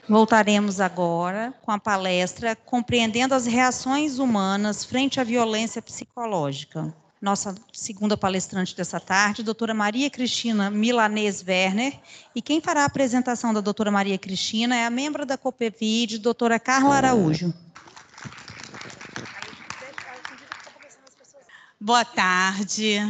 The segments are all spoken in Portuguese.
Voltaremos agora com a palestra Compreendendo as Reações Humanas frente à Violência Psicológica. Nossa segunda palestrante dessa tarde, doutora Maria Cristina Milanês Werner, e quem fará a apresentação da doutora Maria Cristina é a membro da COPEVID, doutora Carla Araújo. Boa tarde.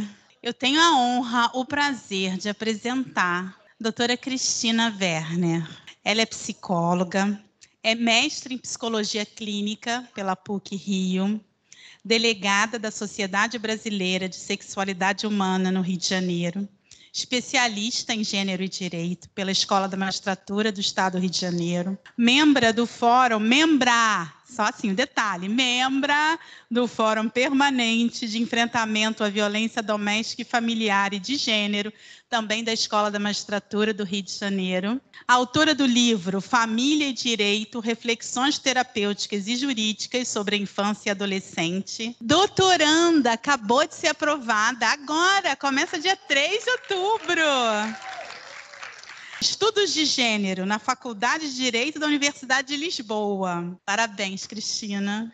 Eu tenho a honra, o prazer de apresentar a doutora Cristina Werner. Ela é psicóloga, é mestre em psicologia clínica pela PUC-Rio, delegada da Sociedade Brasileira de Sexualidade Humana no Rio de Janeiro, especialista em gênero e direito pela Escola da Magistratura do Estado do Rio de Janeiro, membra do Fórum, só assim, um detalhe, membra do Fórum Permanente de Enfrentamento à Violência Doméstica e Familiar e de Gênero, também da Escola da Magistratura do Rio de Janeiro, autora do livro Família e Direito, Reflexões Terapêuticas e Jurídicas sobre a Infância e Adolescente, doutoranda, acabou de ser aprovada agora, começa dia 3 de outubro. Estudos de Gênero na Faculdade de Direito da Universidade de Lisboa. Parabéns, Cristina.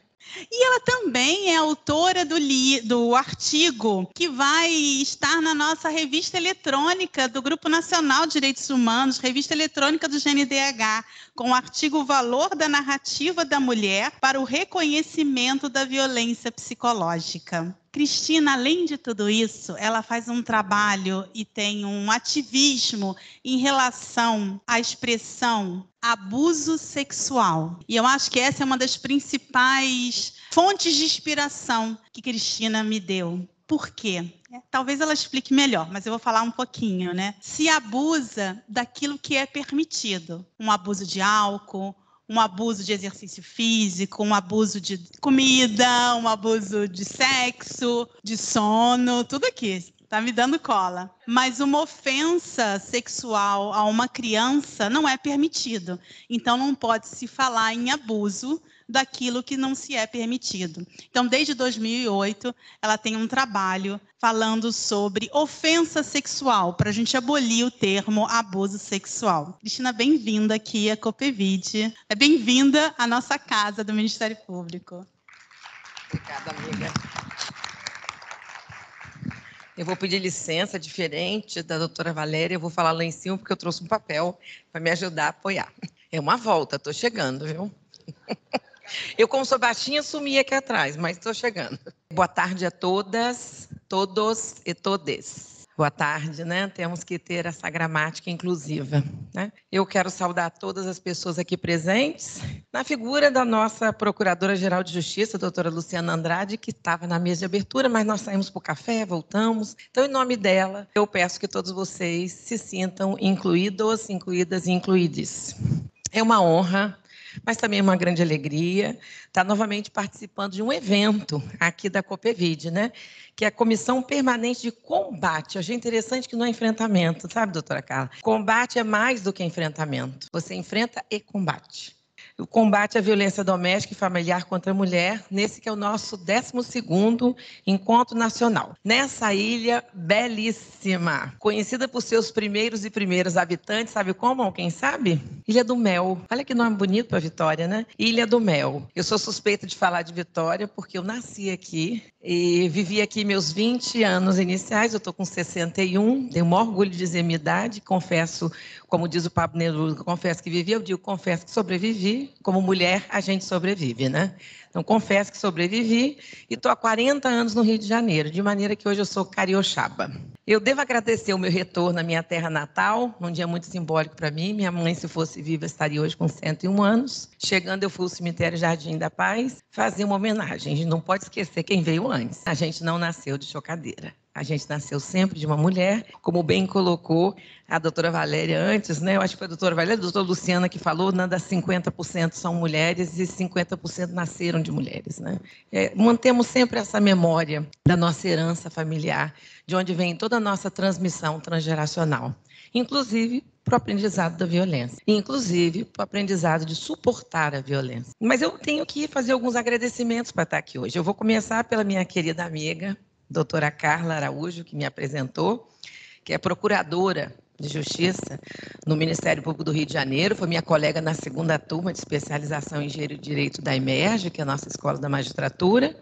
E ela também é autora do artigo que vai estar na nossa revista eletrônica do Grupo Nacional de Direitos Humanos, revista eletrônica do GNDH, com o artigo Valor da Narrativa da Mulher para o Reconhecimento da Violência Psicológica. Cristina, além de tudo isso, ela faz um trabalho e tem um ativismo em relação à expressão abuso sexual. E eu acho que essa é uma das principais fontes de inspiração que Cristina me deu. Por quê? Talvez ela explique melhor, mas eu vou falar um pouquinho, né? Se abusa daquilo que é permitido. Um abuso de álcool, um abuso de exercício físico, um abuso de comida, um abuso de sexo, de sono, tudo aqui. Tá me dando cola. Mas uma ofensa sexual a uma criança não é permitido. Então, não pode se falar em abuso daquilo que não se é permitido. Então, desde 2008, ela tem um trabalho falando sobre ofensa sexual, para a gente abolir o termo abuso sexual. Cristina, bem-vinda aqui à COPEVID. É bem-vinda à nossa casa do Ministério Público. Obrigada, amiga. Eu vou pedir licença, diferente da doutora Valéria, eu vou falar lá em cima porque eu trouxe um papel para me ajudar a apoiar. É uma volta, estou chegando, viu? Eu, como sou baixinha, sumi aqui atrás, mas estou chegando. Boa tarde a todas, todos e todes. Boa tarde, né? Temos que ter essa gramática inclusiva, né? Eu quero saudar todas as pessoas aqui presentes, na figura da nossa Procuradora-Geral de Justiça, a doutora Luciana Andrade, que estava na mesa de abertura, mas nós saímos para o café, voltamos. Então, em nome dela, eu peço que todos vocês se sintam incluídos, incluídas e incluídes. É uma honra, mas também é uma grande alegria estar novamente participando de um evento aqui da COPEVID, né? Que é a Comissão Permanente de Combate. Eu achei interessante que não é enfrentamento, sabe, doutora Carla? Combate é mais do que enfrentamento. Você enfrenta e combate. O combate à violência doméstica e familiar contra a mulher, nesse que é o nosso 12º Encontro Nacional. Nessa ilha belíssima, conhecida por seus primeiros e primeiras habitantes, sabe como? Quem sabe? Ilha do Mel. Olha que nome bonito para Vitória, né? Ilha do Mel. Eu sou suspeita de falar de Vitória porque eu nasci aqui e vivi aqui meus 20 anos iniciais, eu estou com 61, tenho o maior orgulho de dizer minha idade, confesso, como diz o Pablo Neruda, confesso que vivi, eu digo confesso que sobrevivi, como mulher a gente sobrevive, né? Então, confesso que sobrevivi e estou há 40 anos no Rio de Janeiro, de maneira que hoje eu sou carioxaba. Eu devo agradecer o meu retorno à minha terra natal, num dia muito simbólico para mim. Minha mãe, se fosse viva, estaria hoje com 101 anos. Chegando, eu fui ao cemitério Jardim da Paz fazer uma homenagem. A gente não pode esquecer quem veio antes. A gente não nasceu de chocadeira. A gente nasceu sempre de uma mulher, como bem colocou a doutora Valéria antes, né? Eu acho que foi a doutora Valéria, a doutora Luciana que falou, nada, 50% são mulheres e 50% nasceram de mulheres, né? Mantemos sempre essa memória da nossa herança familiar, de onde vem toda a nossa transmissão transgeracional. Inclusive, para o aprendizado da violência, inclusive para o aprendizado de suportar a violência. Mas eu tenho que fazer alguns agradecimentos para estar aqui hoje. Eu vou começar pela minha querida amiga, doutora Carla Araújo, que me apresentou, que é procuradora de Justiça no Ministério Público do Rio de Janeiro, foi minha colega na segunda turma de especialização em Direito da Emerge, que é a nossa escola da magistratura,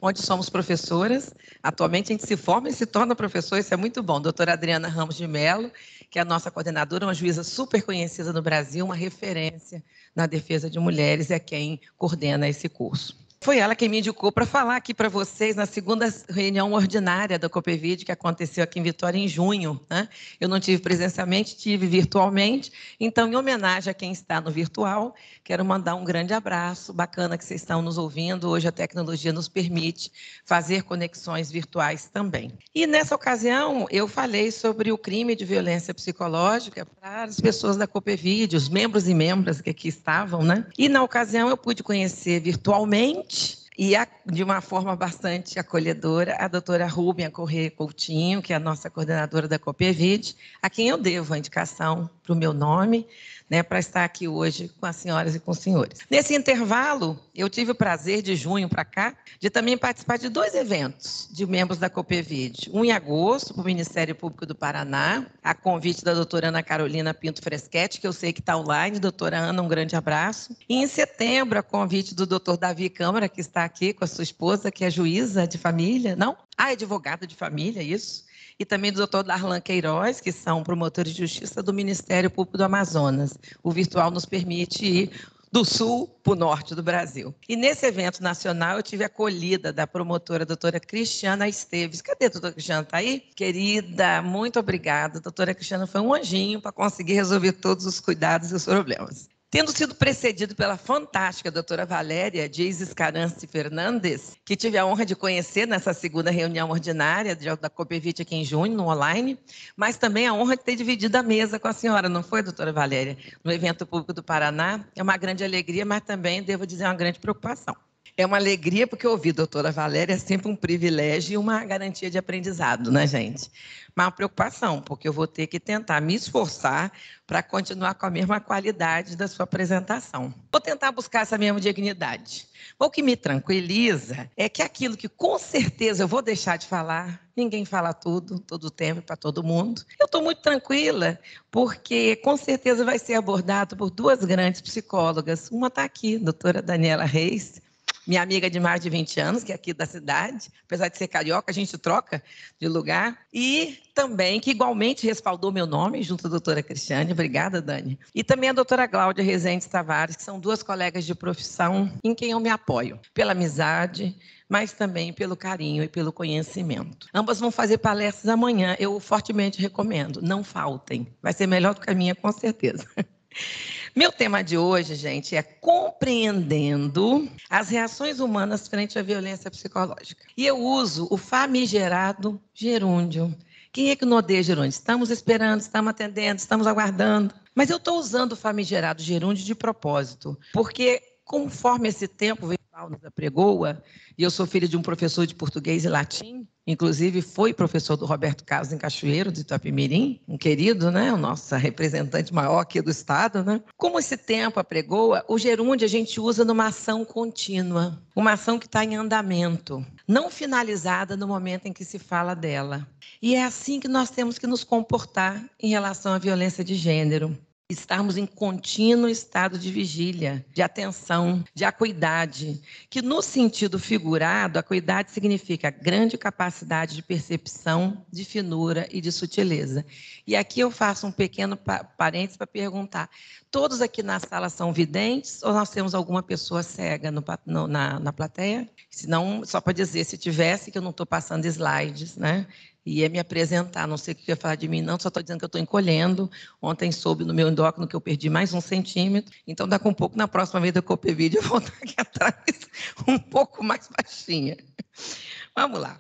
onde somos professoras. Atualmente a gente se forma e se torna professor, isso é muito bom. Doutora Adriana Ramos de Mello, que é a nossa coordenadora, uma juíza super conhecida no Brasil, uma referência na defesa de mulheres, é quem coordena esse curso. Foi ela quem me indicou para falar aqui para vocês na segunda reunião ordinária da Copevide, que aconteceu aqui em Vitória em junho, né? Eu não tive presencialmente, tive virtualmente. Então, em homenagem a quem está no virtual, quero mandar um grande abraço. Bacana que vocês estão nos ouvindo. Hoje a tecnologia nos permite fazer conexões virtuais também. E nessa ocasião, eu falei sobre o crime de violência psicológica para as pessoas da Copevide, os membros e membras que aqui estavam, né? E na ocasião eu pude conhecer virtualmente e de uma forma bastante acolhedora, a doutora Rúbia Corrêa Coutinho, que é a nossa coordenadora da Copevide, a quem eu devo a indicação para o meu nome, né, para estar aqui hoje com as senhoras e com os senhores. Nesse intervalo, eu tive o prazer, de junho para cá, de também participar de 2 eventos de membros da Copevide. Um em agosto, para o Ministério Público do Paraná, a convite da doutora Ana Carolina Pinto Freschetti, que eu sei que está online. Doutora Ana, um grande abraço. E em setembro, a convite do doutor Davi Câmara, que está aqui com a sua esposa, que é juíza de família, não? Advogada de família, isso. E também do doutor Darlan Queiroz, que são promotores de justiça do Ministério Público do Amazonas. O virtual nos permite ir do sul para o norte do Brasil. E nesse evento nacional eu tive a acolhida da promotora doutora Cristiana Esteves. Cadê a doutora Cristiana? Está aí? Querida, muito obrigada. A doutora Cristiana foi um anjinho para conseguir resolver todos os cuidados e os problemas. Tendo sido precedido pela fantástica doutora Valéria Dias Escarance Fernandes, que tive a honra de conhecer nessa segunda reunião ordinária da Copevide aqui em junho, no online, mas também a honra de ter dividido a mesa com a senhora, não foi, doutora Valéria? No evento público do Paraná. É uma grande alegria, mas também, devo dizer, uma grande preocupação. É uma alegria porque ouvir doutora Valéria é sempre um privilégio e uma garantia de aprendizado, né, gente? Mas uma preocupação, porque eu vou ter que tentar me esforçar para continuar com a mesma qualidade da sua apresentação. Vou tentar buscar essa mesma dignidade. O que me tranquiliza é que aquilo que com certeza eu vou deixar de falar, ninguém fala tudo, todo o tempo, para todo mundo. Eu estou muito tranquila, porque com certeza vai ser abordado por 2 grandes psicólogas. Uma está aqui, doutora Daniela Reis, minha amiga de mais de 20 anos, que é aqui da cidade, apesar de ser carioca, a gente troca de lugar, e também que igualmente respaldou meu nome, junto à doutora Cristiane, obrigada, Dani, e também a doutora Cláudia Rezende Tavares, que são 2 colegas de profissão em quem eu me apoio, pela amizade, mas também pelo carinho e pelo conhecimento. Ambas vão fazer palestras amanhã, eu fortemente recomendo, não faltem, vai ser melhor do que a minha, com certeza. Meu tema de hoje, gente, é compreendendo as reações humanas frente à violência psicológica. E eu uso o famigerado gerúndio. Quem é que não odeia gerúndio? Estamos esperando, estamos atendendo, estamos aguardando. Mas eu estou usando o famigerado gerúndio de propósito, porque conforme esse tempo veio nos apregoa, e eu sou filha de um professor de português e latim, inclusive foi professor do Roberto Carlos em Cachoeiro, de Itapemirim, um querido, né? O nosso representante maior aqui do Estado, né? Como esse tempo apregoa, o gerúndio a gente usa numa ação contínua, uma ação que está em andamento, não finalizada no momento em que se fala dela. E é assim que nós temos que nos comportar em relação à violência de gênero. Estarmos em contínuo estado de vigília, de atenção, de acuidade, que no sentido figurado, acuidade significa grande capacidade de percepção, de finura e de sutileza. E aqui eu faço um pequeno parênteses para perguntar, todos aqui na sala são videntes ou nós temos alguma pessoa cega na plateia? Se não, só para dizer, se tivesse, que eu não estou passando slides, né? Ia me apresentar, não sei o que ia falar de mim, não, só estou dizendo que eu estou encolhendo. Ontem soube no meu endócrino que eu perdi mais 1 centímetro, então daqui a um pouco, na próxima vez da Copevide, eu vou estar aqui atrás um pouco mais baixinha. Vamos lá.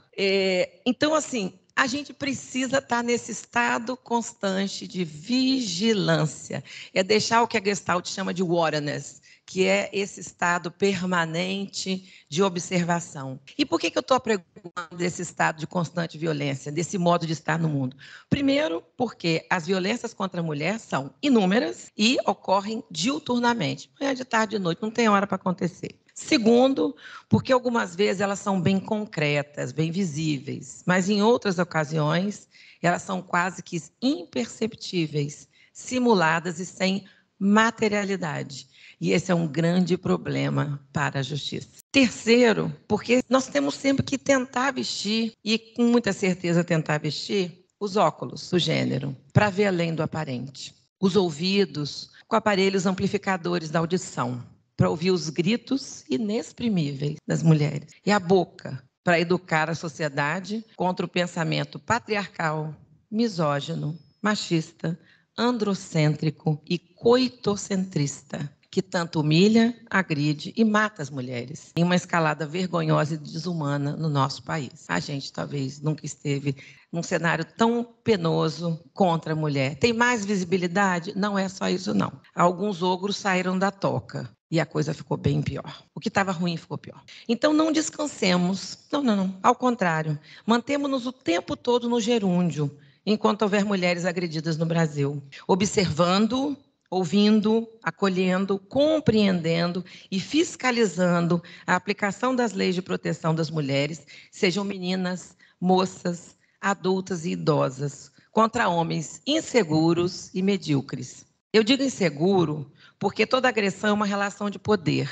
Então, assim, a gente precisa estar nesse estado constante de vigilância. É deixar o que a Gestalt chama de awareness, que é esse estado permanente de observação. E por que eu estou preocupando desse estado de constante violência, desse modo de estar no mundo? Primeiro, porque as violências contra a mulher são inúmeras e ocorrem diuturnamente. Manhã, de tarde, de noite, não tem hora para acontecer. Segundo, porque algumas vezes elas são bem concretas, bem visíveis, mas em outras ocasiões elas são quase que imperceptíveis, simuladas e sem materialidade. E esse é um grande problema para a justiça. Terceiro, porque nós temos sempre que tentar vestir, e com muita certeza tentar vestir, os óculos do gênero, para ver além do aparente. Os ouvidos com aparelhos amplificadores da audição, para ouvir os gritos inexprimíveis das mulheres. E a boca, para educar a sociedade contra o pensamento patriarcal, misógino, machista, androcêntrico e coitocentrista, que tanto humilha, agride e mata as mulheres, em uma escalada vergonhosa e desumana no nosso país. A gente talvez nunca esteve num cenário tão penoso contra a mulher. Tem mais visibilidade? Não é só isso, não. Alguns ogros saíram da toca e a coisa ficou bem pior. O que estava ruim ficou pior. Então não descansemos. Não. Ao contrário, mantemos-nos o tempo todo no gerúndio, enquanto houver mulheres agredidas no Brasil, observando, ouvindo, acolhendo, compreendendo e fiscalizando a aplicação das leis de proteção das mulheres, sejam meninas, moças, adultas e idosas, contra homens inseguros e medíocres. Eu digo inseguro porque toda agressão é uma relação de poder,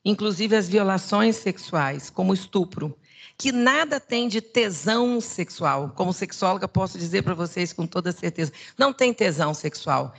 inclusive as violações sexuais, como o estupro, que nada tem de tesão sexual. Como sexóloga, posso dizer para vocês com toda certeza, não tem tesão sexual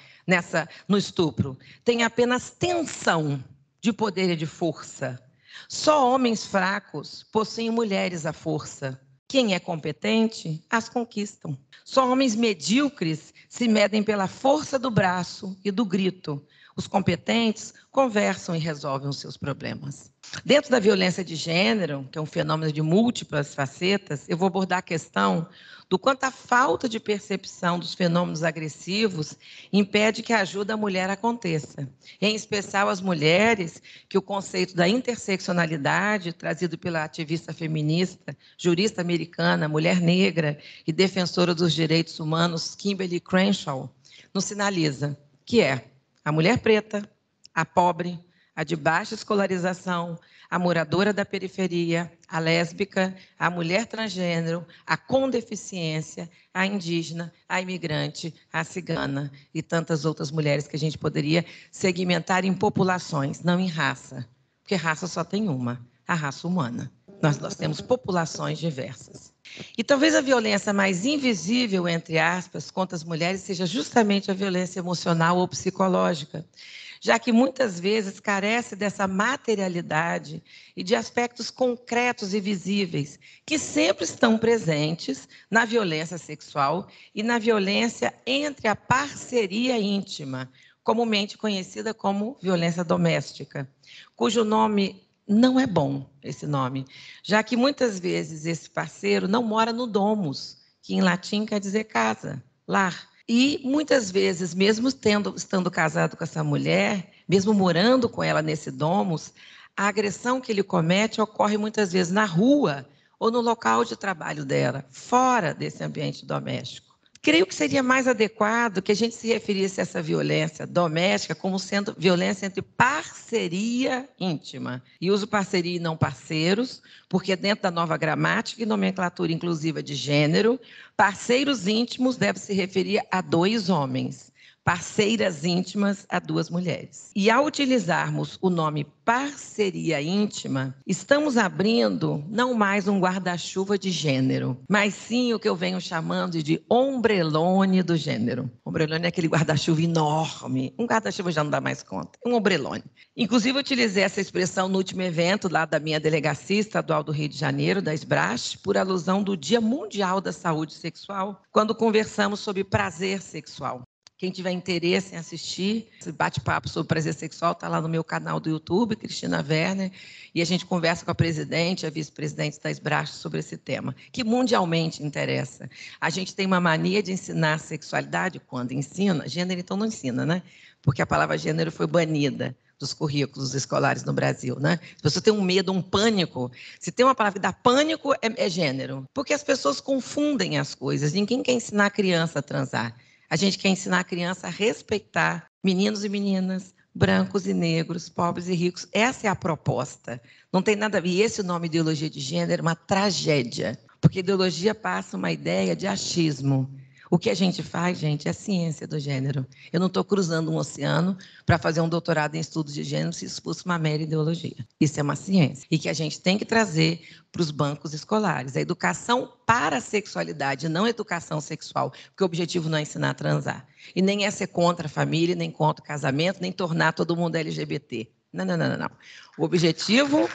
no estupro. Tem apenas tensão de poder e de força. Só homens fracos possuem mulheres à força. Quem é competente, as conquistam. Só homens medíocres se medem pela força do braço e do grito. Os competentes conversam e resolvem os seus problemas. Dentro da violência de gênero, que é um fenômeno de múltiplas facetas, eu vou abordar a questão do quanto a falta de percepção dos fenômenos agressivos impede que a ajuda à mulher aconteça. Em especial as mulheres, que o conceito da interseccionalidade, trazido pela ativista feminista, jurista americana, mulher negra e defensora dos direitos humanos, Kimberly Crenshaw, nos sinaliza, que é a mulher preta, a pobre, a de baixa escolarização, a moradora da periferia, a lésbica, a mulher transgênero, a com deficiência, a indígena, a imigrante, a cigana e tantas outras mulheres que a gente poderia segmentar em populações, não em raça, porque raça só tem uma, a raça humana. Nós temos populações diversas. E talvez a violência mais invisível, entre aspas, contra as mulheres seja justamente a violência emocional ou psicológica, já que muitas vezes carece dessa materialidade e de aspectos concretos e visíveis, que sempre estão presentes na violência sexual e na violência entre a parceria íntima, comumente conhecida como violência doméstica, cujo nome não é bom, esse nome, já que muitas vezes esse parceiro não mora no domus, que em latim quer dizer casa, lar. E muitas vezes, mesmo estando casado com essa mulher, mesmo morando com ela nesse domus, a agressão que ele comete ocorre muitas vezes na rua ou no local de trabalho dela, fora desse ambiente doméstico. Creio que seria mais adequado que a gente se referisse a essa violência doméstica como sendo violência entre parceria íntima. E uso parceria e não parceiros, porque dentro da nova gramática e nomenclatura inclusiva de gênero, parceiros íntimos deve se referir a 2 homens, parceiras íntimas a 2 mulheres. E ao utilizarmos o nome parceria íntima, estamos abrindo não mais um guarda-chuva de gênero, mas sim o que eu venho chamando de ombrelone do gênero. Ombrelone é aquele guarda-chuva enorme. Um guarda-chuva já não dá mais conta. Um ombrelone. Inclusive, eu utilizei essa expressão no último evento lá da minha delegacia estadual do Rio de Janeiro, da SBRASH, por alusão do Dia Mundial da Saúde Sexual, quando conversamos sobre prazer sexual. Quem tiver interesse em assistir esse bate-papo sobre prazer sexual, está lá no meu canal do YouTube, Cristina Werner, e a gente conversa com a presidente, a vice-presidente da SBRASH sobre esse tema, que mundialmente interessa. A gente tem uma mania de ensinar sexualidade quando ensina, gênero então não ensina, né? Porque a palavra gênero foi banida dos currículos escolares no Brasil, né? As pessoas têm um medo, um pânico. Se tem uma palavra que dá pânico, é gênero. Porque as pessoas confundem as coisas. Ninguém quer ensinar a criança a transar. A gente quer ensinar a criança a respeitar meninos e meninas, brancos e negros, pobres e ricos. Essa é a proposta. Não tem nada a ver. E esse nome ideologia de gênero é uma tragédia. Porque ideologia passa uma ideia de achismo. O que a gente faz, gente, é ciência do gênero. Eu não estou cruzando um oceano para fazer um doutorado em estudos de gênero se isso fosse uma mera ideologia. Isso é uma ciência. E que a gente tem que trazer para os bancos escolares. A educação para a sexualidade, não a educação sexual, porque o objetivo não é ensinar a transar. E nem é ser contra a família, nem contra o casamento, nem tornar todo mundo LGBT. Não, não, não, não, não. O objetivo...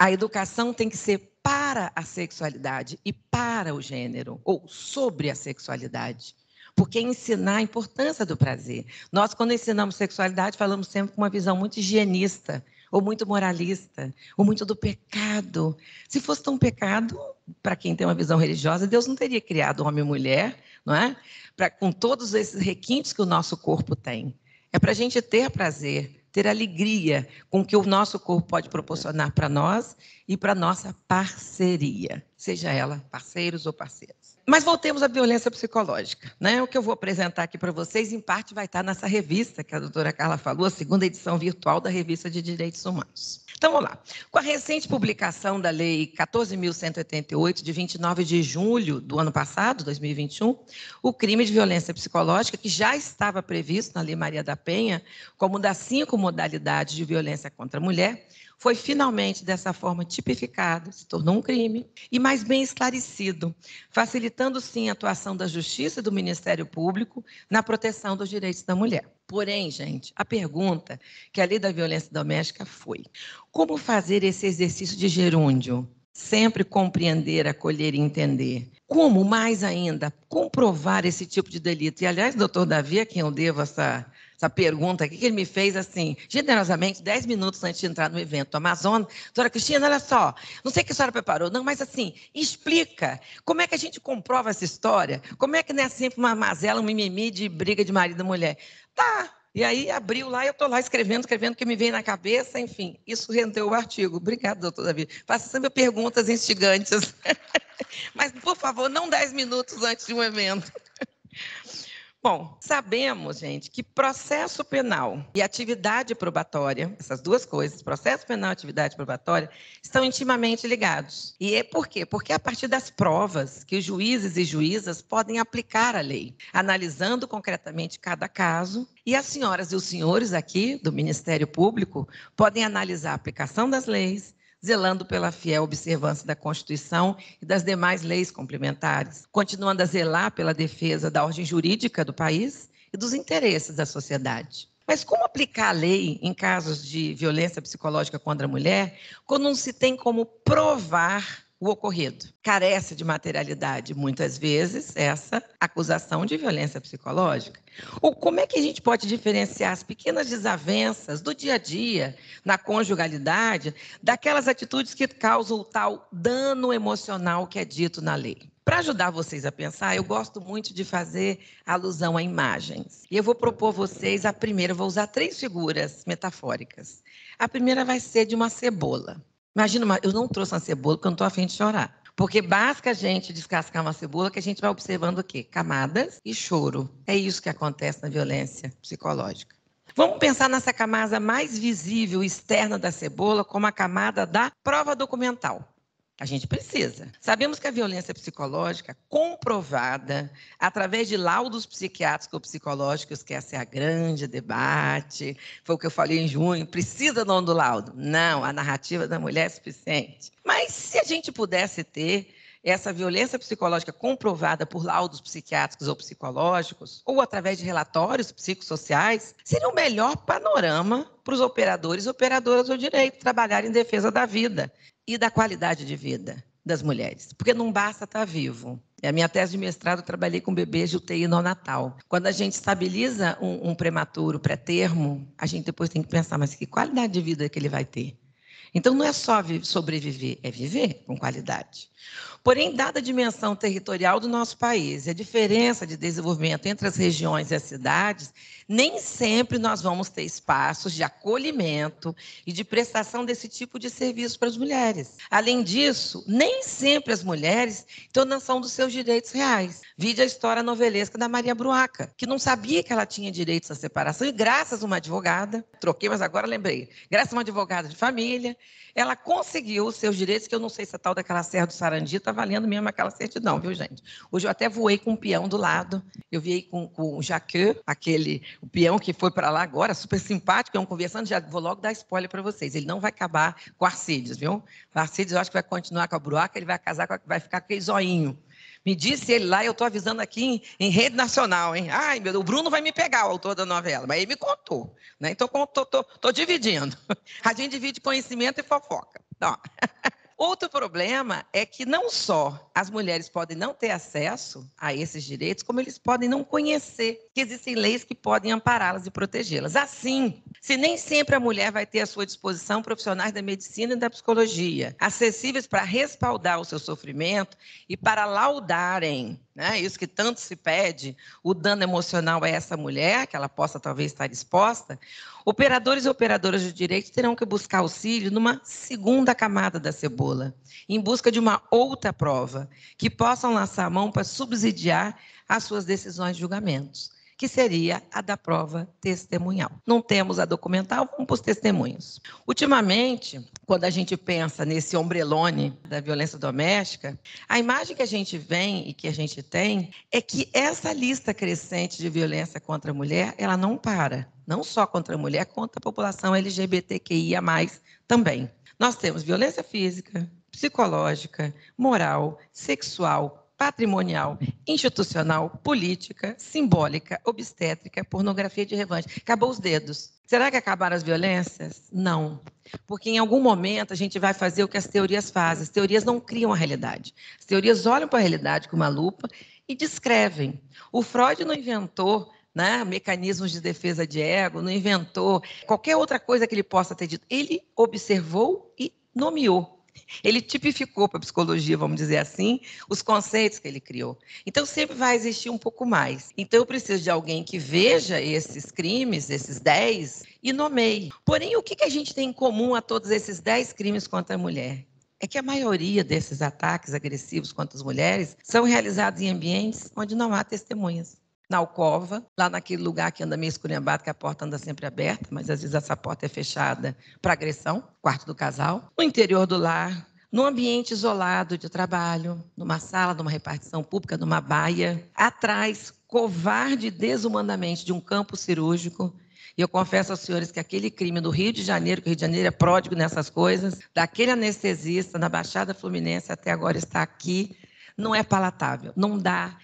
A educação tem que ser para a sexualidade e para o gênero, ou sobre a sexualidade. Porque ensinar a importância do prazer. Nós, quando ensinamos sexualidade, falamos sempre com uma visão muito higienista, ou muito moralista, ou muito do pecado. Se fosse tão pecado, para quem tem uma visão religiosa, Deus não teria criado homem e mulher, não é? Com todos esses requintes que o nosso corpo tem. É para a gente ter prazer, ter alegria com o que o nosso corpo pode proporcionar para nós e para a nossa parceria, seja ela parceiros ou parceiras. Mas voltemos à violência psicológica, né? O que eu vou apresentar aqui para vocês, em parte, vai estar nessa revista que a doutora Carla falou, a segunda edição virtual da Revista de Direitos Humanos. Então, vamos lá. Com a recente publicação da Lei 14.188, de 29 de julho do ano passado, 2021, o crime de violência psicológica, que já estava previsto na Lei Maria da Penha, como uma das 5 modalidades de violência contra a mulher, foi finalmente dessa forma tipificado, se tornou um crime, e mais bem esclarecido, facilitando sim a atuação da Justiça e do Ministério Público na proteção dos direitos da mulher. Porém, gente, a pergunta que a Lei da Violência Doméstica foi: como fazer esse exercício de gerúndio? Sempre compreender, acolher e entender. Como, mais ainda, comprovar esse tipo de delito? E, aliás, doutor Davi, a quem eu devo essa pergunta aqui, que ele me fez, assim, generosamente, 10 minutos antes de entrar no evento do Amazonas. Doutora Cristina, olha só, não sei o que a senhora preparou, não, mas, assim, explica como é que a gente comprova essa história, como é que não é sempre uma mazela, um mimimi de briga de marido e mulher. Tá. E aí abriu lá, eu estou lá escrevendo o que me vem na cabeça, enfim, isso rendeu o artigo. Obrigada, doutor Davi. Faça sempre perguntas instigantes. Mas, por favor, não 10 minutos antes de um evento. Bom, sabemos, gente, que processo penal e atividade probatória, essas duas coisas, processo penal e atividade probatória, estão intimamente ligados. E é por quê? Porque é a partir das provas que os juízes e juízas podem aplicar a lei, analisando concretamente cada caso, e as senhoras e os senhores aqui do Ministério Público podem analisar a aplicação das leis, zelando pela fiel observância da Constituição e das demais leis complementares, continuando a zelar pela defesa da ordem jurídica do país e dos interesses da sociedade. Mas como aplicar a lei em casos de violência psicológica contra a mulher quando não se tem como provar o ocorrido? Carece de materialidade, muitas vezes, essa acusação de violência psicológica. Ou como é que a gente pode diferenciar as pequenas desavenças do dia a dia, na conjugalidade, daquelas atitudes que causam o tal dano emocional que é dito na lei? Para ajudar vocês a pensar, eu gosto muito de fazer alusão a imagens. E eu vou propor a vocês a primeira, vou usar 3 figuras metafóricas. A primeira vai ser de uma cebola. Imagina, eu não trouxe uma cebola porque eu não estou a fim de chorar. Porque basta a gente descascar uma cebola que a gente vai observando o quê? Camadas e choro. É isso que acontece na violência psicológica. Vamos pensar nessa camada mais visível, externa da cebola, como a camada da prova documental. A gente precisa. Sabemos que a violência psicológica, comprovada através de laudos psiquiátricos ou psicológicos, que esse é a grande debate, foi o que eu falei em junho, precisa não do laudo? Não, a narrativa da mulher é suficiente. Mas se a gente pudesse ter essa violência psicológica comprovada por laudos psiquiátricos ou psicológicos, ou através de relatórios psicossociais, seria o melhor panorama para os operadores e operadoras do direito trabalhar em defesa da vida e da qualidade de vida das mulheres. Porque não basta estar vivo. A minha tese de mestrado, eu trabalhei com bebês de UTI neonatal. Quando a gente estabiliza um prematuro pré-termo, a gente depois tem que pensar, mas que qualidade de vida que ele vai ter? Então, não é só sobreviver, é viver com qualidade. Porém, dada a dimensão territorial do nosso país e a diferença de desenvolvimento entre as regiões e as cidades, nem sempre nós vamos ter espaços de acolhimento e de prestação desse tipo de serviço para as mulheres. Além disso, nem sempre as mulheres têm noção dos seus direitos reais. Vide a história novelesca da Maria Bruaca, que não sabia que ela tinha direitos à separação e graças a uma advogada, troquei, mas agora lembrei, graças a uma advogada de família, ela conseguiu os seus direitos, que eu não sei se a tal daquela Serra do Sarandi está valendo mesmo aquela certidão, viu, gente? Hoje eu até voei com um peão do lado, eu voei com o Jaqueux, o peão que foi para lá agora, super simpático, eu conversando, já vou logo dar spoiler para vocês, ele não vai acabar com o Arcídios, viu? O Arcídios eu acho que vai continuar com a Bruaca, ele vai casar, vai ficar com aquele zoinho. Me disse ele lá, eu estou avisando aqui em rede nacional, hein? Ai, meu Deus, o Bruno vai me pegar, o autor da novela, mas ele me contou, né? Então, estou dividindo. A gente divide conhecimento e fofoca. Então, outro problema é que não só as mulheres podem não ter acesso a esses direitos, como eles podem não conhecer que existem leis que podem ampará-las e protegê-las. Assim, se nem sempre a mulher vai ter à sua disposição profissionais da medicina e da psicologia, acessíveis para respaldar o seu sofrimento e para laudarem, né, isso que tanto se pede, o dano emocional a essa mulher, que ela possa talvez estar exposta, operadores e operadoras de direito terão que buscar auxílio numa segunda camada da cebola, em busca de uma outra prova, que possam lançar a mão para subsidiar as suas decisões de julgamentos, que seria a da prova testemunhal. Não temos a documental, vamos para os testemunhos. Ultimamente, quando a gente pensa nesse ombrelone da violência doméstica, a imagem que a gente vem e que a gente tem é que essa lista crescente de violência contra a mulher, ela não para. Não só contra a mulher, contra a população LGBTQIA+, também. Nós temos violência física, psicológica, moral, sexual, patrimonial, institucional, política, simbólica, obstétrica, pornografia de revanche. Acabou os dedos. Será que acabaram as violências? Não. Porque em algum momento a gente vai fazer o que as teorias fazem. As teorias não criam a realidade. As teorias olham para a realidade com uma lupa e descrevem. O Freud não inventou, né, mecanismos de defesa de ego, não inventou qualquer outra coisa que ele possa ter dito. Ele observou e nomeou. Ele tipificou para a psicologia, vamos dizer assim, os conceitos que ele criou. Então, sempre vai existir um pouco mais. Então, eu preciso de alguém que veja esses crimes, esses 10, e nomeie. Porém, o que a gente tem em comum a todos esses 10 crimes contra a mulher? É que a maioria desses ataques agressivos contra as mulheres são realizados em ambientes onde não há testemunhas. Na alcova, lá naquele lugar que anda meio esculhambado, que a porta anda sempre aberta, mas às vezes essa porta é fechada para agressão, quarto do casal. No interior do lar, num ambiente isolado de trabalho, numa sala, numa repartição pública, numa baia, atrás, covarde e desumanamente de um campo cirúrgico. E eu confesso aos senhores que aquele crime do Rio de Janeiro, que o Rio de Janeiro é pródigo nessas coisas, daquele anestesista na Baixada Fluminense até agora está aqui, não é palatável, não dá.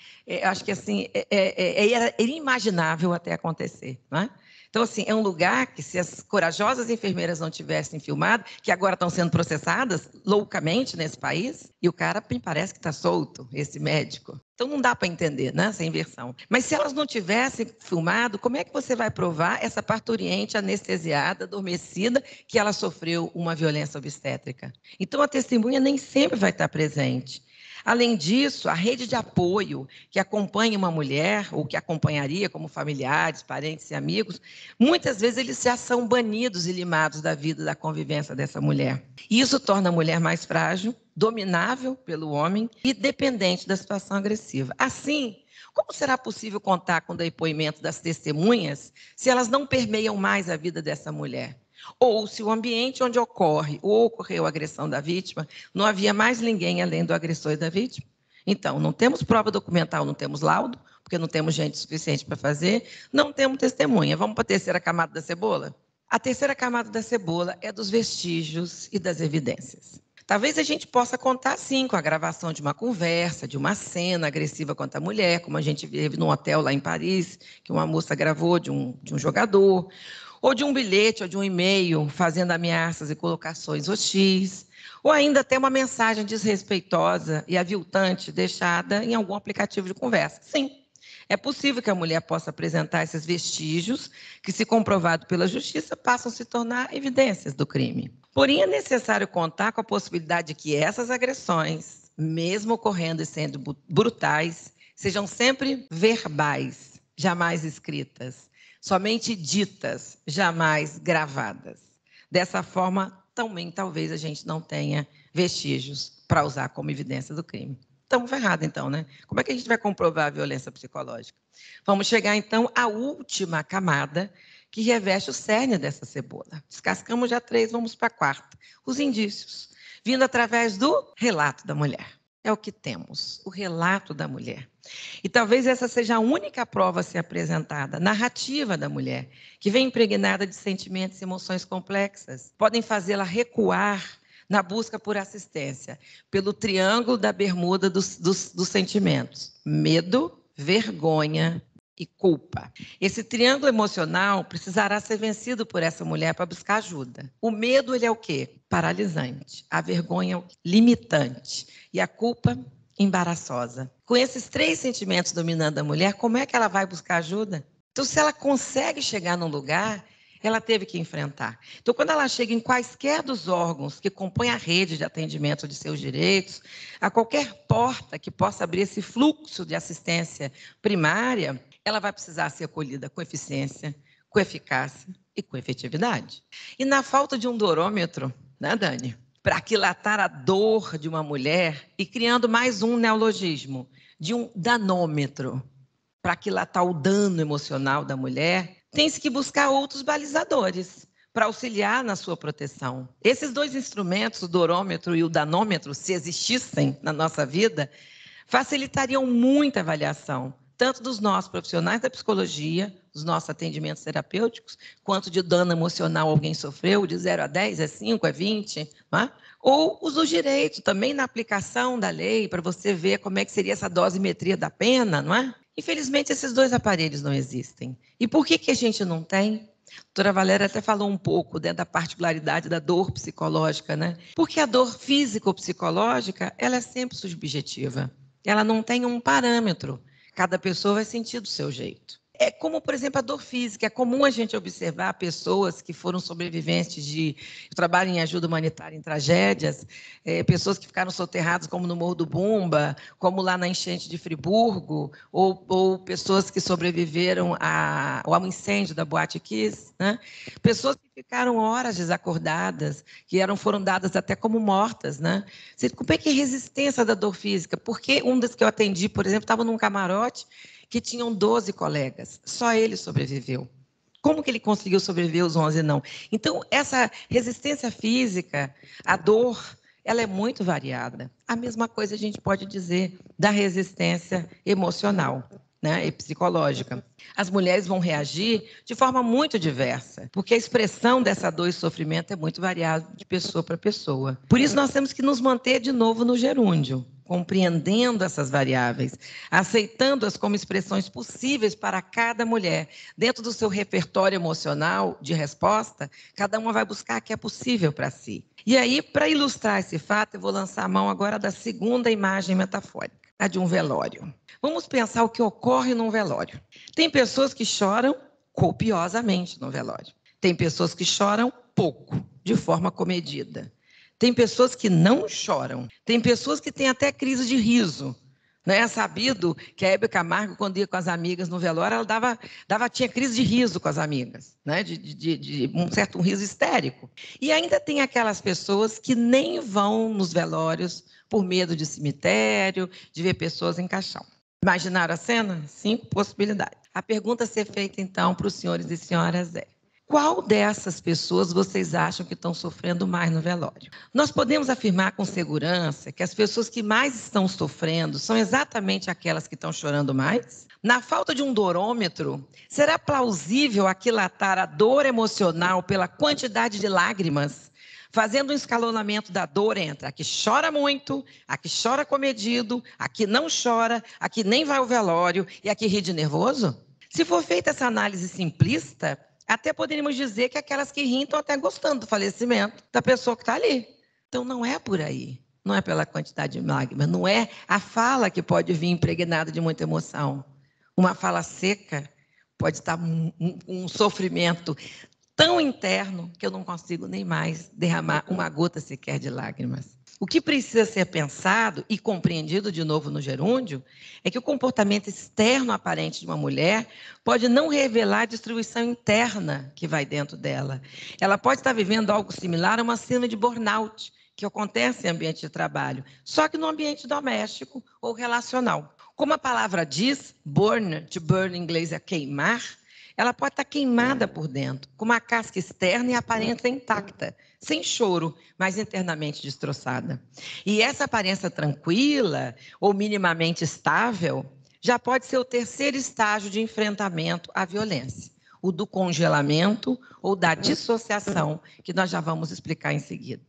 Acho que assim, era inimaginável até acontecer, não é? Então, assim, é um lugar que, se as corajosas enfermeiras não tivessem filmado, que agora estão sendo processadas loucamente nesse país, e o cara me parece que está solto, esse médico. Então, não dá para entender, né, essa inversão. Mas se elas não tivessem filmado, como é que você vai provar essa parturiente anestesiada, adormecida, que ela sofreu uma violência obstétrica? Então, a testemunha nem sempre vai estar presente. Além disso, a rede de apoio que acompanha uma mulher, ou que acompanharia como familiares, parentes e amigos, muitas vezes eles já são banidos e limados da vida, da convivência dessa mulher. Isso torna a mulher mais frágil, dominável pelo homem e dependente da situação agressiva. Assim, como será possível contar com o depoimento das testemunhas se elas não permeiam mais a vida dessa mulher? Ou se o ambiente onde ocorre ou ocorreu a agressão da vítima, não havia mais ninguém além do agressor e da vítima? Então, não temos prova documental, não temos laudo, porque não temos gente suficiente para fazer, não temos testemunha. Vamos para a terceira camada da cebola? A terceira camada da cebola é dos vestígios e das evidências. Talvez a gente possa contar, sim, com a gravação de uma conversa, de uma cena agressiva contra a mulher, como a gente vive num hotel lá em Paris, que uma moça gravou de um jogador, ou de um bilhete, ou de um e-mail, fazendo ameaças e colocações hostis, ou ainda até uma mensagem desrespeitosa e aviltante deixada em algum aplicativo de conversa. Sim, É possível que a mulher possa apresentar esses vestígios que, se comprovado pela justiça, passam a se tornar evidências do crime. Porém, é necessário contar com a possibilidade de que essas agressões, mesmo ocorrendo e sendo brutais, sejam sempre verbais, jamais escritas, somente ditas, jamais gravadas. Dessa forma, também talvez a gente não tenha vestígios para usar como evidência do crime. Estamos ferrados, então, né? Como é que a gente vai comprovar a violência psicológica? Vamos chegar, então, à última camada que reveste o cerne dessa cebola. Descascamos já 3, vamos para a 4ª. Os indícios, vindo através do relato da mulher. É o que temos, o relato da mulher. E talvez essa seja a única prova a ser apresentada, narrativa da mulher, que vem impregnada de sentimentos e emoções complexas. Podem fazê-la recuar na busca por assistência, pelo triângulo da bermuda dos sentimentos: medo, vergonha e culpa. Esse triângulo emocional precisará ser vencido por essa mulher para buscar ajuda. O medo, ele é o quê? Paralisante. A vergonha, limitante. E a culpa, embaraçosa. Com esses 3 sentimentos dominando a mulher, como é que ela vai buscar ajuda? Então, se ela consegue chegar num lugar, ela teve que enfrentar. Então, quando ela chega em quaisquer dos órgãos que compõem a rede de atendimento de seus direitos, a qualquer porta que possa abrir esse fluxo de assistência primária, ela vai precisar ser acolhida com eficiência, com eficácia e com efetividade. E na falta de um dorômetro, né, Dani? Para aquilatar a dor de uma mulher, e criando mais um neologismo, de um danômetro, para aquilatar o dano emocional da mulher, tem-se que buscar outros balizadores para auxiliar na sua proteção. Esses 2 instrumentos, o dorômetro e o danômetro, se existissem na nossa vida, facilitariam muita avaliação, tanto dos nossos profissionais da psicologia, dos nossos atendimentos terapêuticos, quanto de dano emocional alguém sofreu, de 0 a 10, é 5, é 20, não é? Ou os do direito, também na aplicação da lei, para você ver como é que seria essa dosimetria da pena, não é? Infelizmente, esses 2 aparelhos não existem. E por que a gente não tem? A doutora Valéria até falou um pouco, né, da particularidade da dor psicológica, né? Porque a dor físico-psicológica, ela é sempre subjetiva. Ela não tem um parâmetro. Cada pessoa vai sentir do seu jeito. É como, por exemplo, a dor física. É comum a gente observar pessoas que foram sobreviventes de... Eu trabalho em ajuda humanitária em tragédias, pessoas que ficaram soterradas, como no Morro do Bumba, como lá na enchente de Friburgo, ou pessoas que sobreviveram ao incêndio da Boate Kiss, né? Pessoas que ficaram horas desacordadas, que foram dadas até como mortas, né? Como é que é a resistência da dor física? Porque um dos que eu atendi, por exemplo, estava num camarote que tinham 12 colegas. Só ele sobreviveu. Como que ele conseguiu sobreviver, os 11 não? Então, essa resistência física, a dor, ela é muito variada. A mesma coisa a gente pode dizer da resistência emocional, né, e psicológica. As mulheres vão reagir de forma muito diversa, porque a expressão dessa dor e sofrimento é muito variada de pessoa para pessoa. Por isso, nós temos que nos manter de novo no gerúndio, compreendendo essas variáveis, aceitando-as como expressões possíveis para cada mulher. Dentro do seu repertório emocional de resposta, cada uma vai buscar o que é possível para si. E aí, para ilustrar esse fato, eu vou lançar a mão agora da segunda imagem metafórica, a de um velório. Vamos pensar o que ocorre num velório. Tem pessoas que choram copiosamente no velório. Tem pessoas que choram pouco, de forma comedida. Tem pessoas que não choram. Tem pessoas que têm até crise de riso. Né? É sabido que a Hebe Camargo, quando ia com as amigas no velório, ela tinha crise de riso com as amigas, né? de um certo riso histérico. E ainda tem aquelas pessoas que nem vão nos velórios por medo de cemitério, de ver pessoas em caixão. Imaginaram a cena? 5 possibilidades. A pergunta a ser feita, então, para os senhores e senhoras é: qual dessas pessoas vocês acham que estão sofrendo mais no velório? Nós podemos afirmar com segurança que as pessoas que mais estão sofrendo são exatamente aquelas que estão chorando mais? Na falta de um dorômetro, será plausível aquilatar a dor emocional pela quantidade de lágrimas, fazendo um escalonamento da dor entre a que chora muito, a que chora comedido, a que não chora, a que nem vai ao velório e a que ri de nervoso? Se for feita essa análise simplista, até poderíamos dizer que aquelas que riem estão até gostando do falecimento da pessoa que está ali. Então, não é por aí. Não é pela quantidade de lágrimas. Não é a fala que pode vir impregnada de muita emoção. Uma fala seca pode estar um sofrimento tão interno que eu não consigo nem mais derramar uma gota sequer de lágrimas. O que precisa ser pensado e compreendido de novo no gerúndio é que o comportamento externo aparente de uma mulher pode não revelar a distribuição interna que vai dentro dela. Ela pode estar vivendo algo similar a uma síndrome de burnout, que acontece em ambiente de trabalho, só que no ambiente doméstico ou relacional. Como a palavra diz, burn, to burn em inglês é queimar, ela pode estar queimada por dentro, com uma casca externa e aparência intacta, sem choro, mas internamente destroçada. E essa aparência tranquila ou minimamente estável já pode ser o terceiro estágio de enfrentamento à violência, o do congelamento ou da dissociação, que nós já vamos explicar em seguida.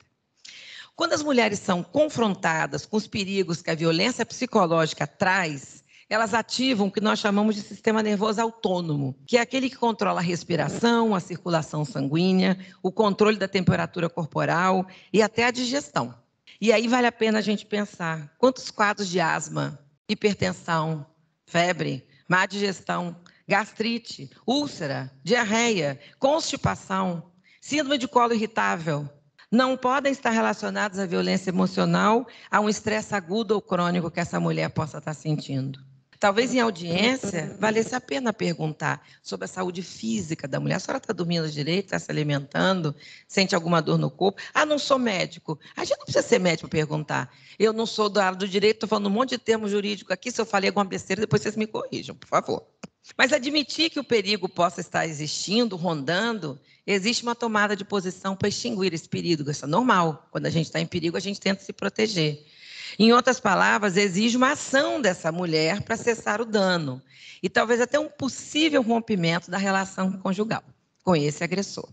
Quando as mulheres são confrontadas com os perigos que a violência psicológica traz, elas ativam o que nós chamamos de sistema nervoso autônomo, que é aquele que controla a respiração, a circulação sanguínea, o controle da temperatura corporal e até a digestão. E aí vale a pena a gente pensar quantos quadros de asma, hipertensão, febre, má digestão, gastrite, úlcera, diarreia, constipação, síndrome de colo irritável, não podem estar relacionados à violência emocional, a um estresse agudo ou crônico que essa mulher possa estar sentindo. Talvez em audiência valesse a pena perguntar sobre a saúde física da mulher. A senhora está dormindo direito, está se alimentando, sente alguma dor no corpo? Ah, não sou médico. A gente não precisa ser médico para perguntar. Eu não sou da área do direito, estou falando um monte de termo jurídico aqui. Se eu falei alguma besteira, depois vocês me corrijam, por favor. Mas admitir que o perigo possa estar existindo, rondando, existe uma tomada de posição para extinguir esse perigo. Isso é normal. Quando a gente está em perigo, a gente tenta se proteger. Em outras palavras, exige uma ação dessa mulher para cessar o dano. E talvez até um possível rompimento da relação conjugal com esse agressor.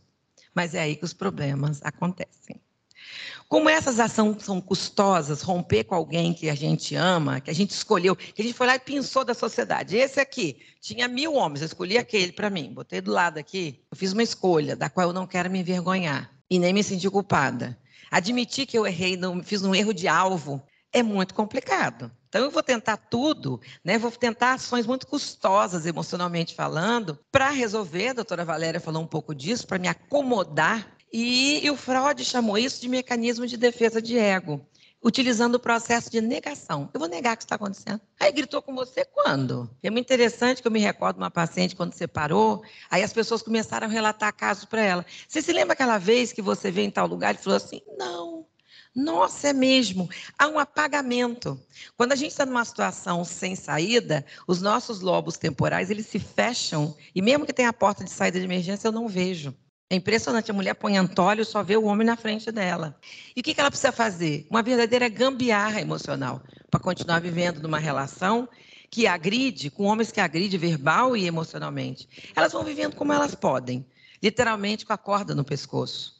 Mas é aí que os problemas acontecem. Como essas ações são custosas, romper com alguém que a gente ama, que a gente escolheu, que a gente foi lá e pensou da sociedade. Esse aqui, tinha 1000 homens, eu escolhi aquele para mim, botei do lado aqui, eu fiz uma escolha da qual eu não quero me envergonhar e nem me sentir culpada. Admitir que eu errei, fiz um erro de alvo, é muito complicado. Então, eu vou tentar tudo, né? Vou tentar ações muito custosas, emocionalmente falando, para resolver, a doutora Valéria falou um pouco disso, para me acomodar. E o Freud chamou isso de mecanismo de defesa de ego, utilizando o processo de negação. Eu vou negar que isso está acontecendo. Aí gritou com você quando? É muito interessante que eu me recordo de uma paciente quando separou, aí as pessoas começaram a relatar casos para ela. Você se lembra aquela vez que você veio em tal lugar e falou assim, não. Nossa, é mesmo. Há um apagamento. Quando a gente está numa situação sem saída, os nossos lobos temporais, eles se fecham, e mesmo que tenha a porta de saída de emergência, eu não vejo. É impressionante, a mulher põe antóleo e só vê o homem na frente dela. E o que ela precisa fazer? Uma verdadeira gambiarra emocional para continuar vivendo numa relação que agride, com homens que agride verbal e emocionalmente. Elas vão vivendo como elas podem, literalmente com a corda no pescoço.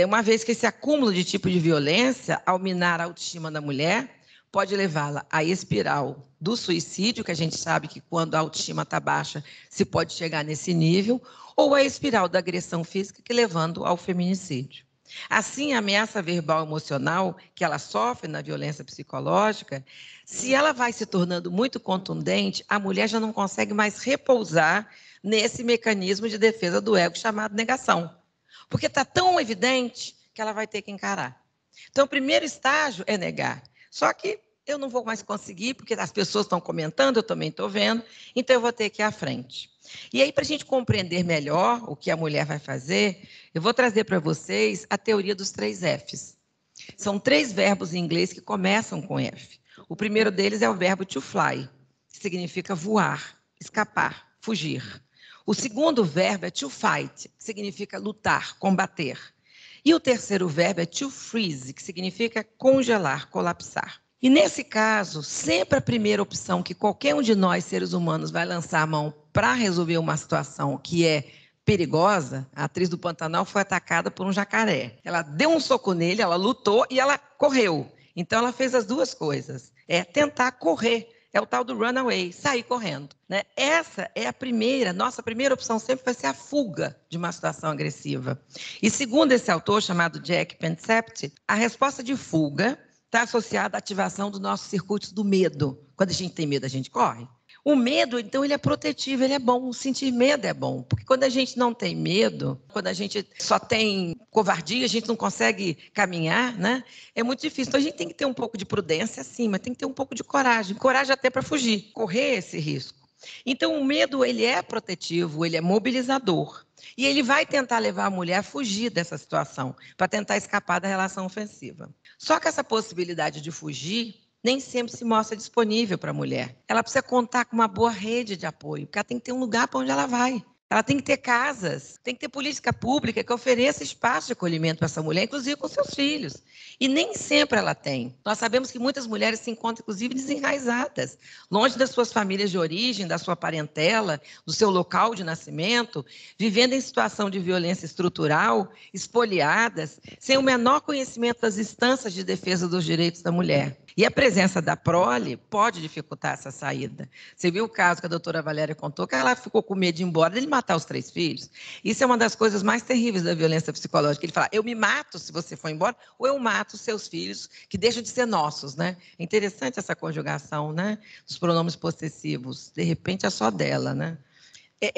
Uma vez que esse acúmulo de tipo de violência, ao minar a autoestima da mulher, pode levá-la à espiral do suicídio, que a gente sabe que quando a autoestima está baixa, se pode chegar nesse nível, ou a espiral da agressão física, que levando ao feminicídio. Assim, a ameaça verbal emocional que ela sofre na violência psicológica, se ela vai se tornando muito contundente, a mulher já não consegue mais repousar nesse mecanismo de defesa do ego chamado negação. Porque está tão evidente que ela vai ter que encarar. Então, o primeiro estágio é negar. Só que eu não vou mais conseguir, porque as pessoas estão comentando, eu também estou vendo, então eu vou ter que ir à frente. E aí, para a gente compreender melhor o que a mulher vai fazer, eu vou trazer para vocês a teoria dos 3 Fs. São 3 verbos em inglês que começam com F. O primeiro deles é o verbo to fly, que significa voar, escapar, fugir. O segundo verbo é to fight, que significa lutar, combater. E o terceiro verbo é to freeze, que significa congelar, colapsar. E nesse caso, sempre a primeira opção que qualquer um de nós, seres humanos, vai lançar a mão para resolver uma situação que é perigosa, a atriz do Pantanal foi atacada por um jacaré. Ela deu um soco nele, ela lutou e ela correu. Então, ela fez as duas coisas. É tentar correr. É o tal do runaway, sair correndo. Né? Essa é a primeira, nossa primeira opção sempre vai ser a fuga de uma situação agressiva. E segundo esse autor, chamado Jack Pencept, a resposta de fuga está associada à ativação dos nossos circuitos do medo. Quando a gente tem medo, a gente corre. O medo, então, ele é protetivo, ele é bom. Sentir medo é bom. Porque quando a gente não tem medo, quando a gente só tem covardia, a gente não consegue caminhar, né? É muito difícil. Então, a gente tem que ter um pouco de prudência, sim, mas tem que ter um pouco de coragem. Coragem até para fugir, correr esse risco. Então, o medo, ele é protetivo, ele é mobilizador. E ele vai tentar levar a mulher a fugir dessa situação, para tentar escapar da relação ofensiva. Só que essa possibilidade de fugir nem sempre se mostra disponível para a mulher. Ela precisa contar com uma boa rede de apoio, porque ela tem que ter um lugar para onde ela vai. Ela tem que ter casas, tem que ter política pública que ofereça espaço de acolhimento para essa mulher, inclusive com seus filhos. E nem sempre ela tem. Nós sabemos que muitas mulheres se encontram, inclusive, desenraizadas, longe das suas famílias de origem, da sua parentela, do seu local de nascimento, vivendo em situação de violência estrutural, espoliadas, sem o menor conhecimento das instâncias de defesa dos direitos da mulher. E a presença da prole pode dificultar essa saída. Você viu o caso que a doutora Valéria contou, que ela ficou com medo de ir embora, dele matar os 3 filhos. Isso é uma das coisas mais terríveis da violência psicológica. Ele fala, eu me mato se você for embora, ou eu mato os seus filhos, que deixam de ser nossos, né? É interessante essa conjugação, né? Dos pronomes possessivos. De repente, é só dela, né?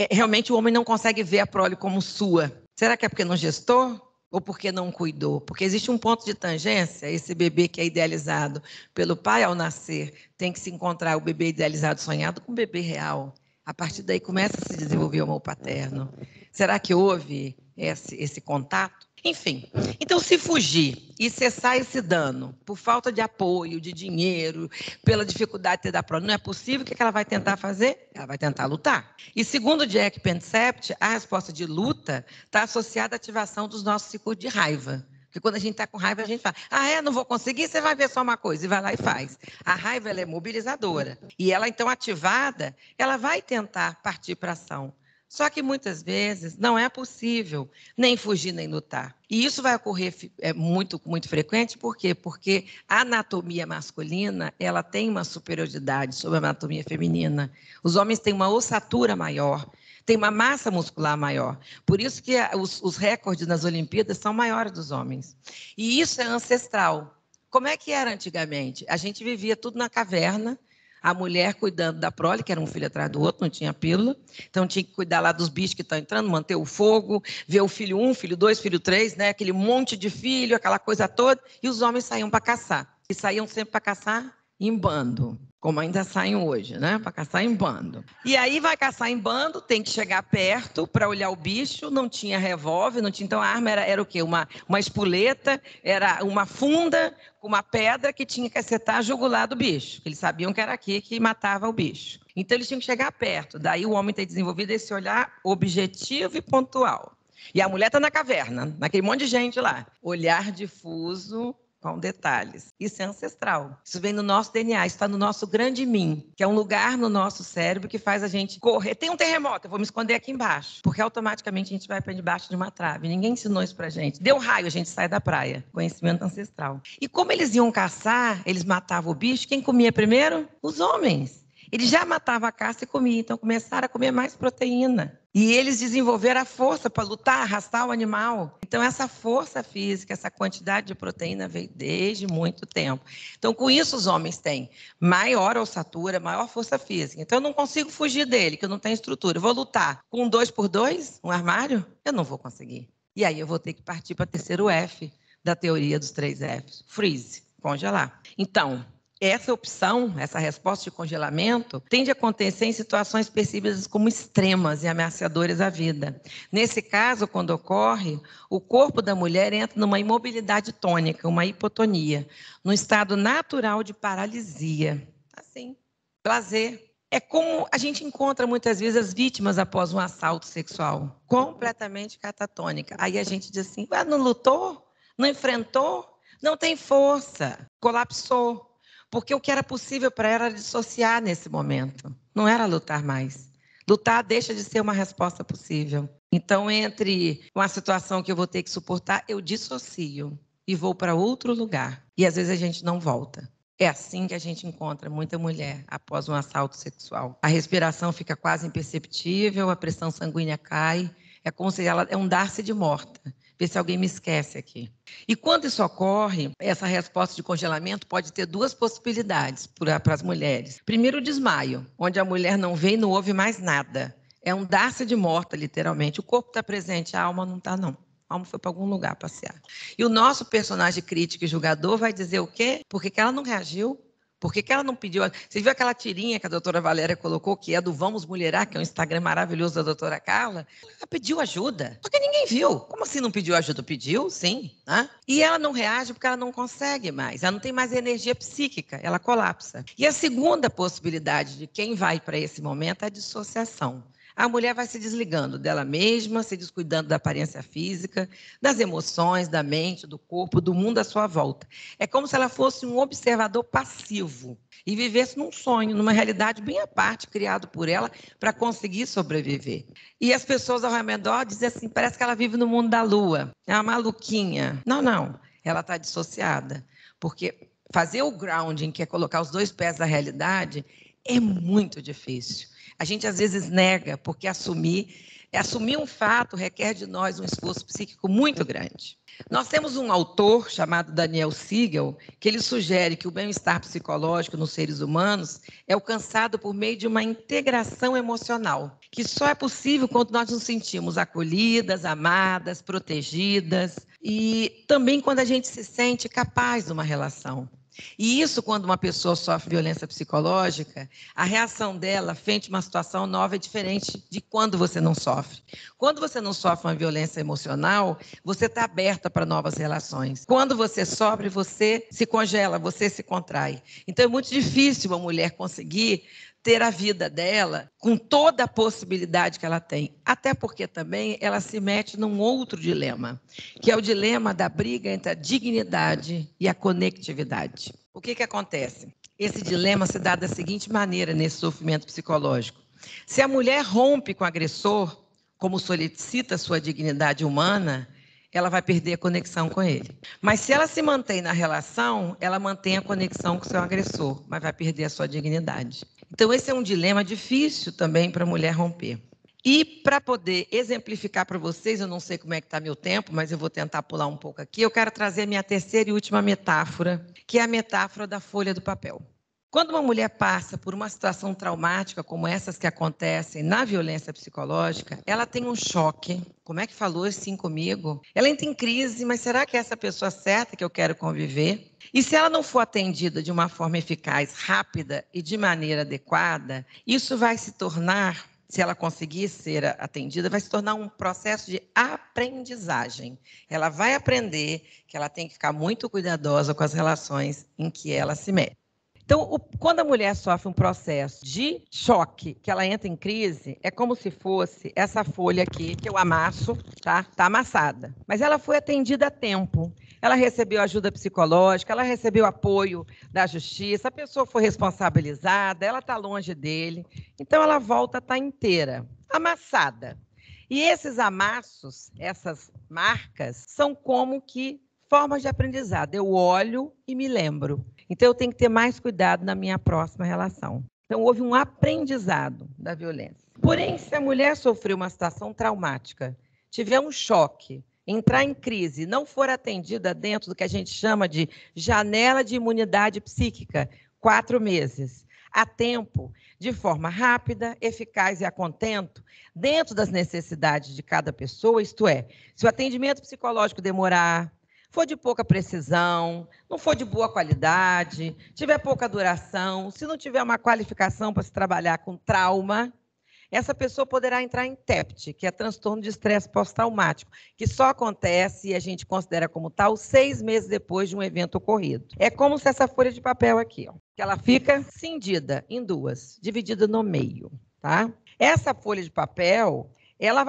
Realmente, o homem não consegue ver a prole como sua. Será que é porque não gestou? Ou porque não cuidou? Porque existe um ponto de tangência, esse bebê que é idealizado pelo pai ao nascer, tem que se encontrar o bebê idealizado sonhado com o bebê real. A partir daí começa a se desenvolver o amor paterno. Será que houve esse contato? Enfim, então se fugir e cessar esse dano por falta de apoio, de dinheiro, pela dificuldade de ter da prole, não é possível, o que ela vai tentar fazer? Ela vai tentar lutar. E segundo Jack Pencept, a resposta de luta está associada à ativação dos nossos ciclos de raiva. Porque quando a gente está com raiva, a gente fala, não vou conseguir, você vai ver só uma coisa, e vai lá e faz. A raiva ela é mobilizadora. E ela, então, ativada, ela vai tentar partir para a ação. Só que muitas vezes não é possível nem fugir nem lutar. E isso vai ocorrer muito frequente, por quê? Porque a anatomia masculina ela tem uma superioridade sobre a anatomia feminina. Os homens têm uma ossatura maior, têm uma massa muscular maior. Por isso que os recordes nas Olimpíadas são maiores dos homens. E isso é ancestral. Como é que era antigamente? A gente vivia tudo na caverna, a mulher cuidando da prole, que era um filho atrás do outro, não tinha pílula. Então, tinha que cuidar lá dos bichos que estão entrando, manter o fogo, ver o filho 1, filho 2, filho 3, né? Aquele monte de filho, aquela coisa toda. E os homens saíam para caçar. E saíam sempre para caçar em bando, como ainda saem hoje, né? Para caçar em bando. E aí vai caçar em bando, tem que chegar perto para olhar o bicho, não tinha revólver, não tinha, então a arma era o quê? Uma espoleta, era uma funda com uma pedra que tinha que acertar a jugular do bicho. Eles sabiam que era aqui que matava o bicho. Então eles tinham que chegar perto. Daí o homem tem desenvolvido esse olhar objetivo e pontual. E a mulher está na caverna, naquele monte de gente lá. Olhar difuso, com detalhes. Isso é ancestral. Isso vem no nosso DNA, isso está no nosso grande mim, que é um lugar no nosso cérebro que faz a gente correr. Tem um terremoto, eu vou me esconder aqui embaixo. Porque automaticamente a gente vai para debaixo de uma trave. Ninguém ensinou isso pra gente. Deu raio, a gente sai da praia. Conhecimento ancestral. E como eles iam caçar, eles matavam o bicho, quem comia primeiro? Os homens. Eles já matavam a caça e comiam, então começaram a comer mais proteína. E eles desenvolveram a força para lutar, arrastar o animal. Então, essa força física, essa quantidade de proteína veio desde muito tempo. Então, com isso, os homens têm maior ossatura, maior força física. Então, eu não consigo fugir dele, que eu não tenho estrutura. Eu vou lutar com um 2x2, um armário? Eu não vou conseguir. E aí, eu vou ter que partir para o terceiro F da teoria dos 3 Fs. Freeze, congelar. Então, essa opção, essa resposta de congelamento, tende a acontecer em situações percebidas como extremas e ameaçadoras à vida. Nesse caso, quando ocorre, o corpo da mulher entra numa imobilidade tônica, uma hipotonia, num estado natural de paralisia. Assim, prazer. É como a gente encontra muitas vezes as vítimas após um assalto sexual, completamente catatônica. Aí a gente diz assim, não lutou? Não enfrentou? Não tem força, colapsou. Porque o que era possível para ela era dissociar nesse momento. Não era lutar mais. Lutar deixa de ser uma resposta possível. Então, entre uma situação que eu vou ter que suportar, eu dissocio e vou para outro lugar. E às vezes a gente não volta. É assim que a gente encontra muita mulher após um assalto sexual. A respiração fica quase imperceptível, a pressão sanguínea cai. É como se ela é um dar-se de morta. ver se alguém me esquece aqui. E quando isso ocorre, essa resposta de congelamento pode ter duas possibilidades para as mulheres. Primeiro, o desmaio, onde a mulher não vê e não ouve mais nada. É um dar-se de morta, literalmente. O corpo está presente, a alma não está, não. A alma foi para algum lugar passear. E o nosso personagem crítico e julgador vai dizer o quê? Por que ela não reagiu? Por que ela não pediu? Você viu aquela tirinha que a doutora Valéria colocou, que é do Vamos Mulherar, que é um Instagram maravilhoso da doutora Carla? Ela pediu ajuda, só que ninguém viu. Como assim não pediu ajuda? Pediu, sim. Né? E ela não reage porque ela não consegue mais. Ela não tem mais energia psíquica, ela colapsa. E a segunda possibilidade de quem vai para esse momento é a dissociação. A mulher vai se desligando dela mesma, se descuidando da aparência física, das emoções, da mente, do corpo, do mundo à sua volta. É como se ela fosse um observador passivo e vivesse num sonho, numa realidade bem à parte, criado por ela, para conseguir sobreviver. E as pessoas ao redor dizem assim, parece que ela vive no mundo da lua, é uma maluquinha. Não, ela está dissociada. Porque fazer o grounding, que é colocar os dois pés na realidade, é muito difícil. A gente, às vezes, nega, porque assumir um fato requer de nós um esforço psíquico muito grande. Nós temos um autor chamado Daniel Siegel, que ele sugere que o bem-estar psicológico nos seres humanos é alcançado por meio de uma integração emocional, que só é possível quando nós nos sentimos acolhidas, amadas, protegidas, e também quando a gente se sente capaz de uma relação. E isso, quando uma pessoa sofre violência psicológica, a reação dela frente a uma situação nova é diferente de quando você não sofre. Quando você não sofre uma violência emocional, você está aberta para novas relações. Quando você sofre, você se congela, você se contrai. Então, é muito difícil uma mulher conseguir ter a vida dela com toda a possibilidade que ela tem. Até porque também ela se mete num outro dilema, que é o dilema da briga entre a dignidade e a conectividade. O que acontece? Esse dilema se dá da seguinte maneira nesse sofrimento psicológico. Se a mulher rompe com o agressor, como solicita sua dignidade humana, ela vai perder a conexão com ele. Mas se ela se mantém na relação, ela mantém a conexão com o seu agressor, mas vai perder a sua dignidade. Então, esse é um dilema difícil também para a mulher romper. E para poder exemplificar para vocês, eu não sei como é que está meu tempo, mas eu vou tentar pular um pouco aqui, eu quero trazer a minha terceira e última metáfora, que é a metáfora da folha do papel. Quando uma mulher passa por uma situação traumática, como essas que acontecem na violência psicológica, ela tem um choque. Como é que falou assim comigo? Ela entra em crise, mas será que é essa pessoa certa que eu quero conviver? E se ela não for atendida de uma forma eficaz, rápida e de maneira adequada, isso vai se tornar, se ela conseguir ser atendida, vai se tornar um processo de aprendizagem. Ela vai aprender que ela tem que ficar muito cuidadosa com as relações em que ela se mete. Então, quando a mulher sofre um processo de choque, que ela entra em crise, é como se fosse essa folha aqui, que eu amasso, tá? Está amassada. Mas ela foi atendida a tempo. Ela recebeu ajuda psicológica, ela recebeu apoio da justiça, a pessoa foi responsabilizada, ela está longe dele. Então, ela volta a estar inteira, amassada. E esses amassos, essas marcas, são como que formas de aprendizado. Eu olho e me lembro. Então, eu tenho que ter mais cuidado na minha próxima relação. Então, houve um aprendizado da violência. Porém, se a mulher sofreu uma situação traumática, tiver um choque, entrar em crise, não for atendida dentro do que a gente chama de janela de imunidade psíquica, 4 meses, a tempo, de forma rápida, eficaz e a contento, dentro das necessidades de cada pessoa, isto é, se o atendimento psicológico demorar, for de pouca precisão, não for de boa qualidade, tiver pouca duração, se não tiver uma qualificação para se trabalhar com trauma, essa pessoa poderá entrar em TEPT, que é transtorno de estresse pós-traumático, que só acontece, e a gente considera como tal, 6 meses depois de um evento ocorrido. É como se essa folha de papel aqui, ó, que ela fica cindida em 2, dividida no meio, tá? Essa folha de papel, ela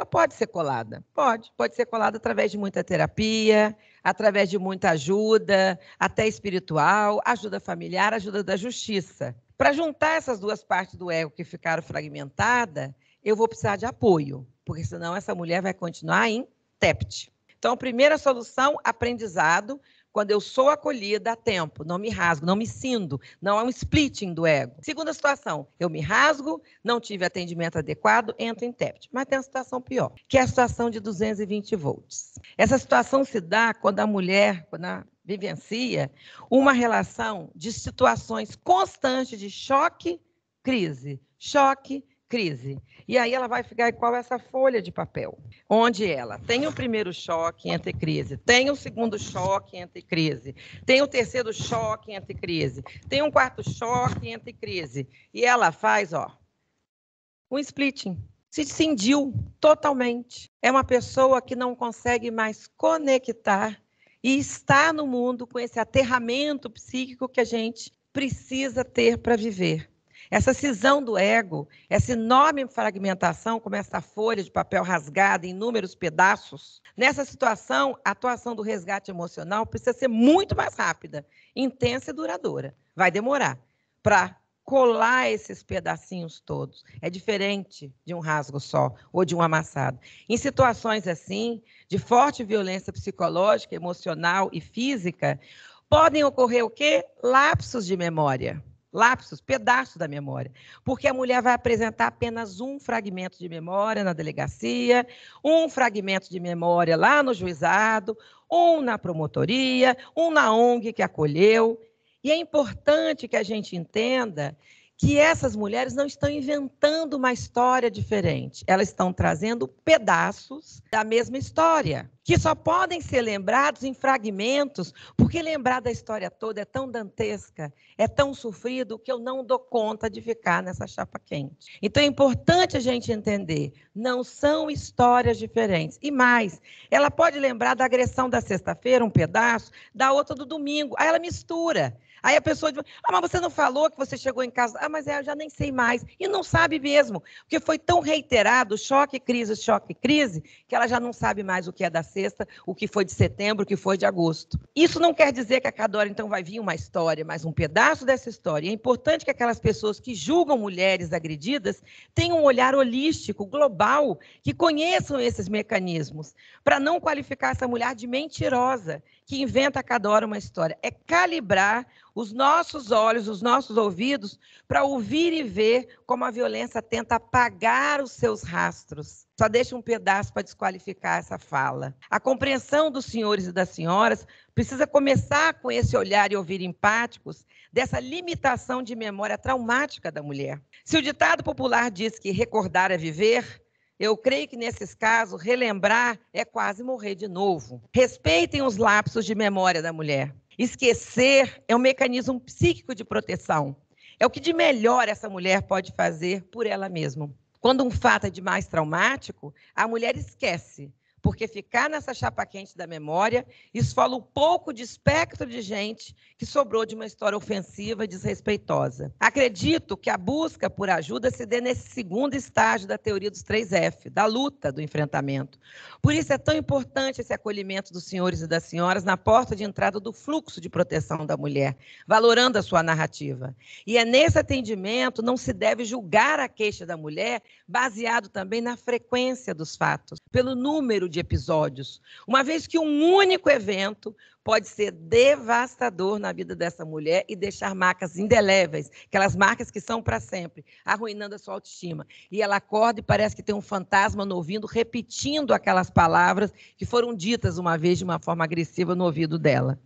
pode ser colada. Pode ser colada através de muita terapia, através de muita ajuda, até espiritual, ajuda familiar, ajuda da justiça. Para juntar essas duas partes do ego que ficaram fragmentadas, eu vou precisar de apoio, porque senão essa mulher vai continuar em TEPT. Então, a primeira solução, aprendizado, quando eu sou acolhida a tempo, não me rasgo, não me cindo, não há um splitting do ego. Segunda situação, eu me rasgo, não tive atendimento adequado, entro em TEPT. Mas tem uma situação pior, que é a situação de 220 volts. Essa situação se dá quando a mulher, vivencia uma relação de situações constantes de choque, crise, choque, crise. E aí ela vai ficar igual essa folha de papel, onde ela tem o primeiro choque, entra em crise, tem o segundo choque, entra em crise, tem o terceiro choque, entra em crise, tem um quarto choque, entra em crise. E ela faz, um splitting. Se cindiu totalmente. É uma pessoa que não consegue mais conectar e está no mundo com esse aterramento psíquico que a gente precisa ter para viver. Essa cisão do ego, essa enorme fragmentação, como essa folha de papel rasgada em inúmeros pedaços, nessa situação, a atuação do resgate emocional precisa ser muito mais rápida, intensa e duradoura. Vai demorar para colar esses pedacinhos todos. É diferente de um rasgo só ou de um amassado. Em situações assim, de forte violência psicológica, emocional e física, podem ocorrer o quê? Lapsos de memória. Lapsos, pedaços da memória. Porque a mulher vai apresentar apenas um fragmento de memória na delegacia, um fragmento de memória lá no juizado, um na promotoria, um na ONG que acolheu. E é importante que a gente entenda que essas mulheres não estão inventando uma história diferente. Elas estão trazendo pedaços da mesma história, que só podem ser lembrados em fragmentos, porque lembrar da história toda é tão dantesca, é tão sofrido, que eu não dou conta de ficar nessa chapa quente. Então é importante a gente entender, não são histórias diferentes. E mais, ela pode lembrar da agressão da sexta-feira, um pedaço, da outra do domingo, aí ela mistura. Aí a pessoa diz, mas você não falou que você chegou em casa? Mas eu já nem sei mais. E não sabe mesmo, porque foi tão reiterado, choque, crise, que ela já não sabe mais o que é da sexta, o que foi de setembro, o que foi de agosto. Isso não quer dizer que a cada hora, então, vai vir uma história, mas um pedaço dessa história. E é importante que aquelas pessoas que julgam mulheres agredidas tenham um olhar holístico, global, que conheçam esses mecanismos, para não qualificar essa mulher de mentirosa, que inventa a cada hora uma história. É calibrar os nossos olhos, os nossos ouvidos, para ouvir e ver como a violência tenta apagar os seus rastros. Só deixa um pedaço para desqualificar essa fala. A compreensão dos senhores e das senhoras precisa começar com esse olhar e ouvir empáticos dessa limitação de memória traumática da mulher. Se o ditado popular diz que recordar é viver, eu creio que, nesses casos, relembrar é quase morrer de novo. Respeitem os lapsos de memória da mulher. Esquecer é um mecanismo psíquico de proteção. É o que de melhor essa mulher pode fazer por ela mesma. Quando um fato é demais traumático, a mulher esquece, porque ficar nessa chapa quente da memória esfola um pouco de espectro de gente que sobrou de uma história ofensiva e desrespeitosa. Acredito que a busca por ajuda se dê nesse segundo estágio da teoria dos 3F, da luta, do enfrentamento. Por isso é tão importante esse acolhimento dos senhores e das senhoras na porta de entrada do fluxo de proteção da mulher, valorando a sua narrativa. E é nesse atendimento não se deve julgar a queixa da mulher baseado também na frequência dos fatos, pelo número de episódios, uma vez que um único evento pode ser devastador na vida dessa mulher e deixar marcas indeléveis, aquelas marcas que são para sempre, arruinando a sua autoestima. E ela acorda e parece que tem um fantasma no ouvido, repetindo aquelas palavras que foram ditas uma vez de uma forma agressiva no ouvido dela.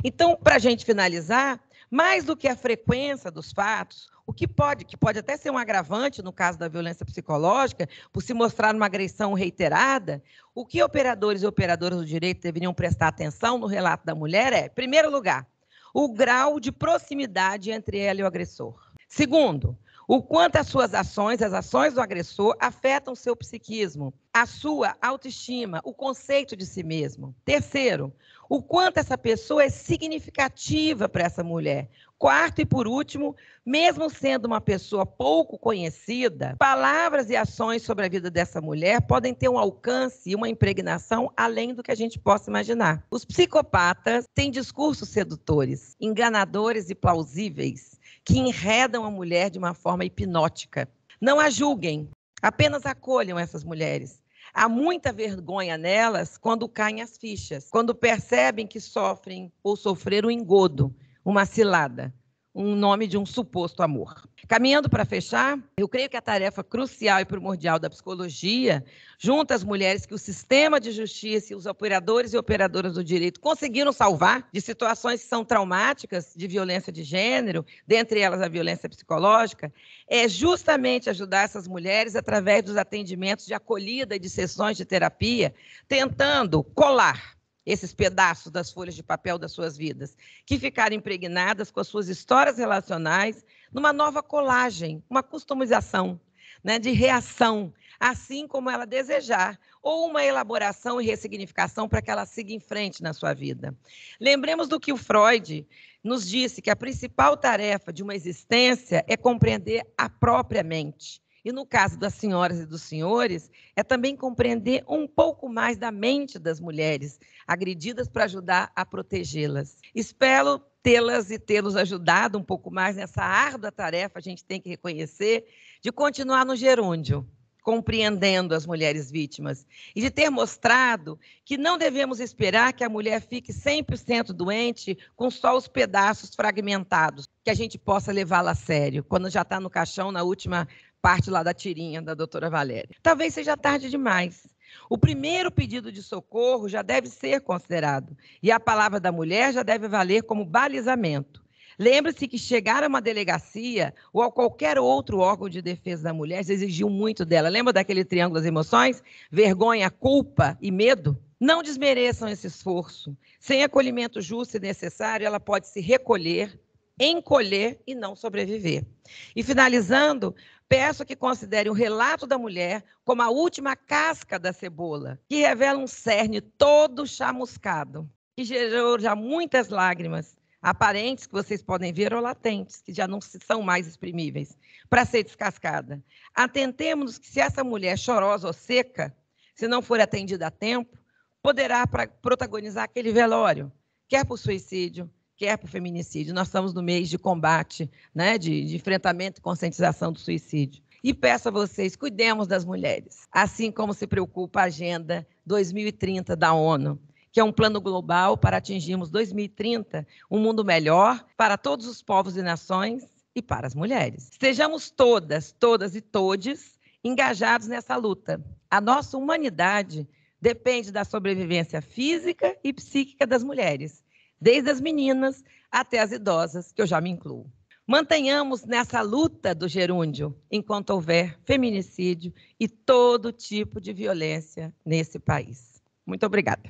Então, para a gente finalizar, mais do que a frequência dos fatos, o que pode até ser um agravante no caso da violência psicológica, por se mostrar uma agressão reiterada, o que operadores e operadoras do direito deveriam prestar atenção no relato da mulher é, em primeiro lugar, o grau de proximidade entre ela e o agressor. Segundo, o quanto as suas ações, as ações do agressor, afetam o seu psiquismo, a sua autoestima, o conceito de si mesmo. Terceiro, o quanto essa pessoa é significativa para essa mulher. Quarto e por último, mesmo sendo uma pessoa pouco conhecida, palavras e ações sobre a vida dessa mulher podem ter um alcance e uma impregnação além do que a gente possa imaginar. Os psicopatas têm discursos sedutores, enganadores e plausíveis, que enredam a mulher de uma forma hipnótica. Não a julguem, apenas acolham essas mulheres. Há muita vergonha nelas quando caem as fichas, quando percebem que sofrem ou sofreram um engodo, uma cilada, um nome de um suposto amor. Caminhando para fechar, eu creio que a tarefa crucial e primordial da psicologia, junto às mulheres que o sistema de justiça e os operadores e operadoras do direito conseguiram salvar de situações que são traumáticas, de violência de gênero, dentre elas a violência psicológica, é justamente ajudar essas mulheres através dos atendimentos de acolhida e de sessões de terapia, tentando colar esses pedaços das folhas de papel das suas vidas, que ficaram impregnadas com as suas histórias relacionais, numa nova colagem, uma customização, né, de reação, assim como ela desejar, ou uma elaboração e ressignificação para que ela siga em frente na sua vida. Lembremos do que o Freud nos disse, que a principal tarefa de uma existência é compreender a própria mente. E no caso das senhoras e dos senhores, é também compreender um pouco mais da mente das mulheres agredidas para ajudar a protegê-las. Espero tê-las e tê-los ajudado um pouco mais nessa árdua tarefa, a gente tem que reconhecer, de continuar no gerúndio, compreendendo as mulheres vítimas, e de ter mostrado que não devemos esperar que a mulher fique 100% doente com só os pedaços fragmentados, que a gente possa levá-la a sério, quando já está no caixão, na última parte lá da tirinha da doutora Valéria. Talvez seja tarde demais. O primeiro pedido de socorro já deve ser considerado, e a palavra da mulher já deve valer como balizamento. Lembre-se que chegar a uma delegacia ou a qualquer outro órgão de defesa da mulher exigiu muito dela. Lembra daquele triângulo das emoções? Vergonha, culpa e medo? Não desmereçam esse esforço. Sem acolhimento justo e necessário, ela pode se recolher, encolher e não sobreviver. E finalizando, peço que considere o relato da mulher como a última casca da cebola, que revela um cerne todo chamuscado, que gerou já muitas lágrimas, aparentes, que vocês podem ver, ou latentes, que já não são mais exprimíveis, para ser descascada. Atentemos-nos que se essa mulher chorosa ou seca, se não for atendida a tempo, poderá protagonizar aquele velório, quer por suicídio, quer por feminicídio. Nós estamos no mês de combate, né, de enfrentamento e conscientização do suicídio. E peço a vocês, cuidemos das mulheres, assim como se preocupa a Agenda 2030 da ONU, que é um plano global para atingirmos 2030 um mundo melhor para todos os povos e nações e para as mulheres. Sejamos todas e todes engajados nessa luta. A nossa humanidade depende da sobrevivência física e psíquica das mulheres, desde as meninas até as idosas, que eu já me incluo. Mantenhamos nessa luta do gerúndio, enquanto houver feminicídio e todo tipo de violência nesse país. Muito obrigada.